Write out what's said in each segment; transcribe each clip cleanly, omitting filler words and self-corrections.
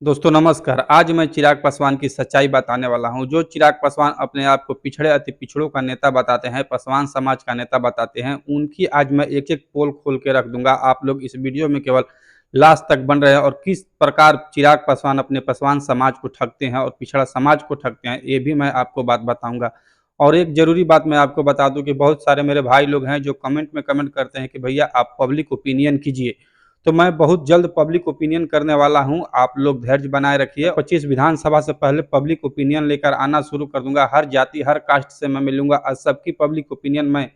दोस्तों नमस्कार। आज मैं चिराग पासवान की सच्चाई बताने वाला हूं। जो चिराग पासवान अपने आप को पिछड़े अति पिछड़ों का नेता बताते हैं, पासवान समाज का नेता बताते हैं, उनकी आज मैं एक-एक पोल खोल के रख दूंगा। आप लोग इस वीडियो में केवल लास्ट तक बन रहे हैं और किस प्रकार चिराग पासवान अपने पासवान समाज को ठगते हैं और पिछड़ा समाज को ठगते हैं, ये भी मैं आपको बात बताऊंगा। और एक ज़रूरी बात मैं आपको बता दूं कि बहुत सारे मेरे भाई लोग हैं जो कमेंट में कमेंट करते हैं कि भैया आप पब्लिक ओपिनियन कीजिए। तो मैं बहुत जल्द पब्लिक ओपिनियन करने वाला हूं। आप लोग धैर्य बनाए रखिए। 25 विधानसभा से पहले पब्लिक ओपिनियन लेकर आना शुरू कर दूंगा। हर जाति हर कास्ट से मैं मिलूंगा और सबकी पब्लिक ओपिनियन मैं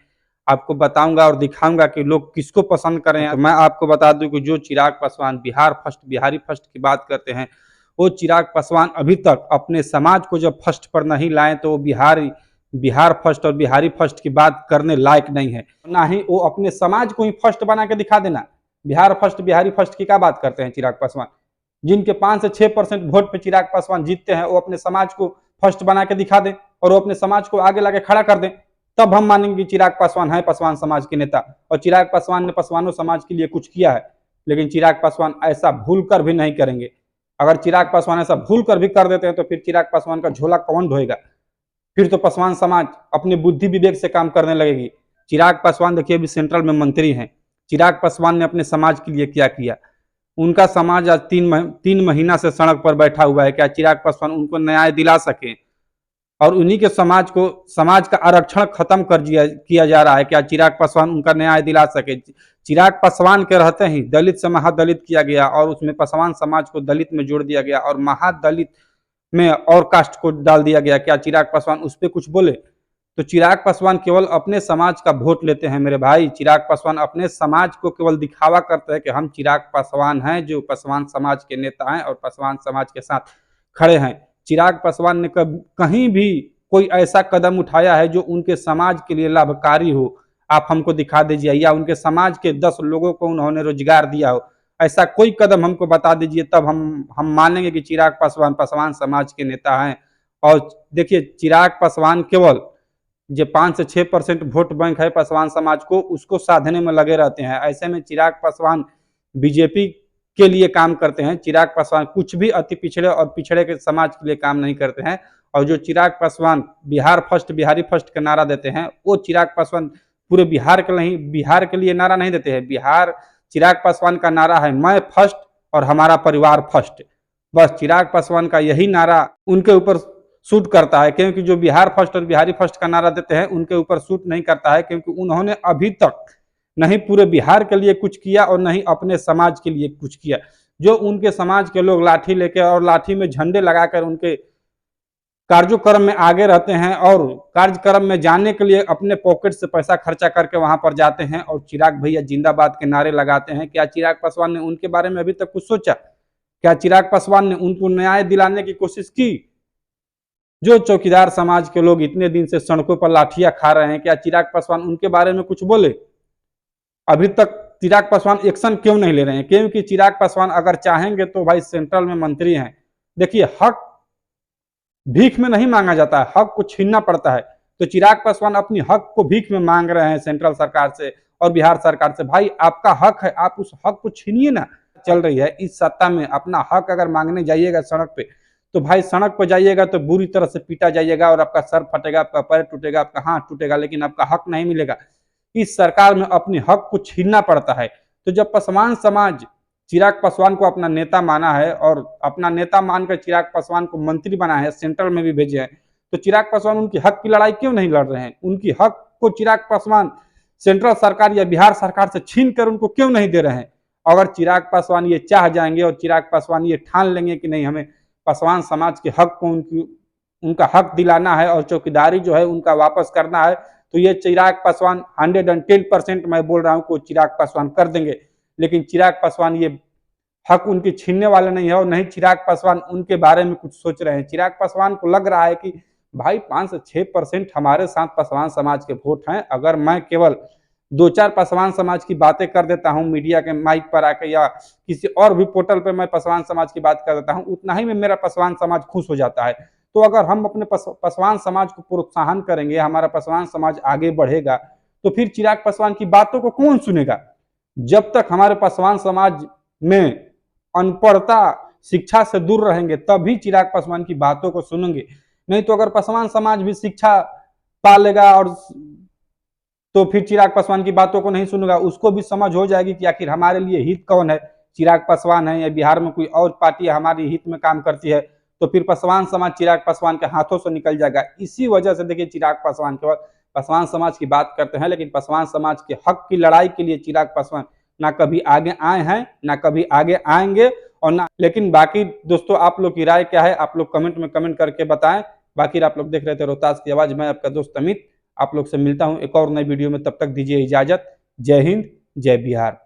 आपको बताऊंगा और दिखाऊंगा कि लोग किसको पसंद करें। तो मैं आपको बता दूं कि जो चिराग पासवान बिहार फर्स्ट बिहारी फर्स्ट की बात करते हैं, वो चिराग पासवान अभी तक अपने समाज को जब फर्स्ट पर नहीं लाए तो वो बिहार फर्स्ट और बिहारी फर्स्ट की बात करने लायक नहीं है। ना ही वो अपने समाज को ही फर्स्ट बना के दिखा देना। बिहार फर्स्ट बिहारी फर्स्ट की क्या बात करते हैं चिराग पासवान? जिनके 5 से 6% वोट पे चिराग पासवान जीतते हैं, वो अपने समाज को फर्स्ट बना के दिखा दें और वो अपने समाज को आगे लाके खड़ा कर दें, तब हम मानेंगे कि चिराग पासवान है पासवान समाज के नेता और चिराग पासवान ने पासवानों समाज के लिए कुछ किया है। लेकिन चिराग पासवान ऐसा भूल कर भी नहीं करेंगे। अगर चिराग पासवान ऐसा भूल कर भी कर देते हैं तो फिर चिराग पासवान का झोला कौन ढोएगा? फिर तो पासवान समाज अपने बुद्धि विवेक से काम करने लगेगी। चिराग पासवान देखिए अभी सेंट्रल में मंत्री हैं। चिराग पासवान ने अपने समाज के लिए क्या किया? उनका समाज आज 3 महीना से सड़क पर बैठा हुआ है। क्या चिराग पासवान उनको न्याय दिला सके? और उन्हीं के समाज का आरक्षण खत्म कर दिया किया जा रहा है। क्या चिराग पासवान उनका न्याय दिला सके? चिराग पासवान के रहते ही दलित से महादलित किया गया और उसमें पासवान समाज को दलित में जोड़ दिया गया और महादलित में और कास्ट को डाल दिया गया। क्या चिराग पासवान उस पर कुछ बोले? तो चिराग पासवान केवल अपने समाज का वोट लेते हैं मेरे भाई। चिराग पासवान अपने समाज को केवल दिखावा करते हैं कि हम चिराग पासवान हैं जो पासवान समाज के नेता हैं और पासवान समाज के साथ खड़े हैं। चिराग पासवान ने कहीं भी कोई ऐसा कदम उठाया है जो उनके समाज के लिए लाभकारी हो, आप हमको दिखा दीजिए। या उनके समाज के 10 लोगों को उन्होंने रोजगार दिया हो, ऐसा कोई कदम हमको बता दीजिए, तब हम मानेंगे कि चिराग पासवान पासवान समाज के नेता हैं। और देखिए चिराग पासवान केवल जो 5 से 6% वोट बैंक है पासवान समाज को, उसको साधने में लगे रहते हैं। ऐसे में चिराग पासवान बीजेपी के लिए काम करते हैं। चिराग पासवान कुछ भी अति पिछड़े और पिछड़े के समाज के लिए काम नहीं करते हैं। और जो चिराग पासवान बिहार फर्स्ट बिहारी फर्स्ट का नारा देते हैं, वो चिराग पासवान पूरे बिहार के लिए नारा नहीं देते हैं। चिराग पासवान का नारा है मैं फर्स्ट और हमारा परिवार फर्स्ट। बस चिराग पासवान का यही नारा उनके ऊपर सूट करता है, क्योंकि जो बिहार फर्स्ट और बिहारी फर्स्ट का नारा देते हैं उनके ऊपर सूट नहीं करता है, क्योंकि उन्होंने अभी तक नहीं पूरे बिहार के लिए कुछ किया और नहीं अपने समाज के लिए कुछ किया। जो उनके समाज के लोग लाठी लेकर और लाठी में झंडे लगाकर उनके कार्यक्रम में आगे रहते हैं और कार्यक्रम में जाने के लिए अपने पॉकेट से पैसा खर्चा करके वहां पर जाते हैं और चिराग भैया जिंदाबाद के नारे लगाते हैं। क्या चिराग पासवान ने उनके बारे में अभी तक कुछ सोचा? क्या चिराग पासवान ने उनको न्याय दिलाने की कोशिश की? जो चौकीदार समाज के लोग इतने दिन से सड़कों पर लाठियां खा रहे हैं, क्या चिराग पासवान उनके बारे में कुछ बोले? अभी तक चिराग पासवान एक्शन क्यों नहीं ले रहे हैं? क्योंकि चिराग पासवान अगर चाहेंगे तो भाई सेंट्रल में मंत्री हैं। देखिए हक भीख में नहीं मांगा जाता है, हक को छीनना पड़ता है। तो चिराग पासवान अपनी हक को भीख में मांग रहे हैं सेंट्रल सरकार से और बिहार सरकार से। भाई आपका हक है, आप उस हक को छीनिए ना। चल रही है इस सत्ता में, अपना हक अगर मांगने जाइएगा सड़क पे तो भाई सड़क पर जाइएगा तो बुरी तरह से पीटा जाइएगा और आपका सर फटेगा, आपका पैर टूटेगा, आपका हाथ टूटेगा, लेकिन आपका हक नहीं मिलेगा। इस सरकार में अपने हक को छीनना पड़ता है। तो जब पासवान समाज चिराग पासवान को अपना नेता माना है और अपना नेता मानकर चिराग पासवान को मंत्री बना है, सेंट्रल में भी भेजे हैं, तो चिराग पासवान उनकी हक की लड़ाई क्यों नहीं लड़ रहे हैं? उनकी हक को चिराग पासवान सेंट्रल सरकार या बिहार सरकार से छीन कर उनको क्यों नहीं दे रहे हैं? अगर चिराग पासवान ये चाह जाएंगे और चिराग पासवान ये ठान लेंगे कि नहीं हमें पासवान समाज के हक को उनका हक दिलाना है और चौकीदारी जो है उनका वापस करना है, तो ये चिराग पासवान 110% मैं बोल रहा हूँ को चिराग पासवान कर देंगे। लेकिन चिराग पासवान ये हक उनके छीनने वाले नहीं है और नहीं चिराग पासवान उनके बारे में कुछ सोच रहे हैं। चिराग पासवान को लग रहा है कि भाई 5 से 6% हमारे साथ पासवान समाज के वोट हैं। अगर मैं केवल 2-4 पासवान समाज की बातें कर देता हूं मीडिया के माइक पर आकर या किसी और भी पोर्टल पर मैं पासवान समाज की बात कर देता हूं, उतना ही में मेरा पासवान समाज खुश हो जाता है। तो अगर हम अपने पासवान समाज को प्रोत्साहन करेंगे, हमारा पासवान समाज आगे बढ़ेगा, तो फिर चिराग पासवान की बातों को कौन सुनेगा? जब तक हमारे पासवान समाज में अनपढ़ता शिक्षा से दूर रहेंगे तभी चिराग पासवान की बातों को सुनेंगे। नहीं तो अगर पासवान समाज भी शिक्षा पा लेगा और तो फिर चिराग पासवान की बातों को नहीं सुनेगा, उसको भी समझ हो जाएगी कि आखिर हमारे लिए हित कौन है, चिराग पासवान है या बिहार में कोई और पार्टी हमारी हित में काम करती है। तो फिर पासवान समाज चिराग पासवान के हाथों से निकल जाएगा। इसी वजह से देखिए चिराग पासवान के बाद पासवान समाज की बात करते हैं, लेकिन पासवान समाज के हक की लड़ाई के लिए चिराग पासवान ना कभी आगे आए हैं ना कभी आगे आएंगे और ना। लेकिन बाकी दोस्तों आप लोग की राय क्या है, आप लोग कमेंट में कमेंट करके बताएं। बाकी आप लोग देख रहे थे रोहतास की आवाज, मैं आपका दोस्त अमित। आप लोग से मिलता हूं एक और नई वीडियो में, तब तक दीजिए इजाजत। जय हिंद, जय बिहार।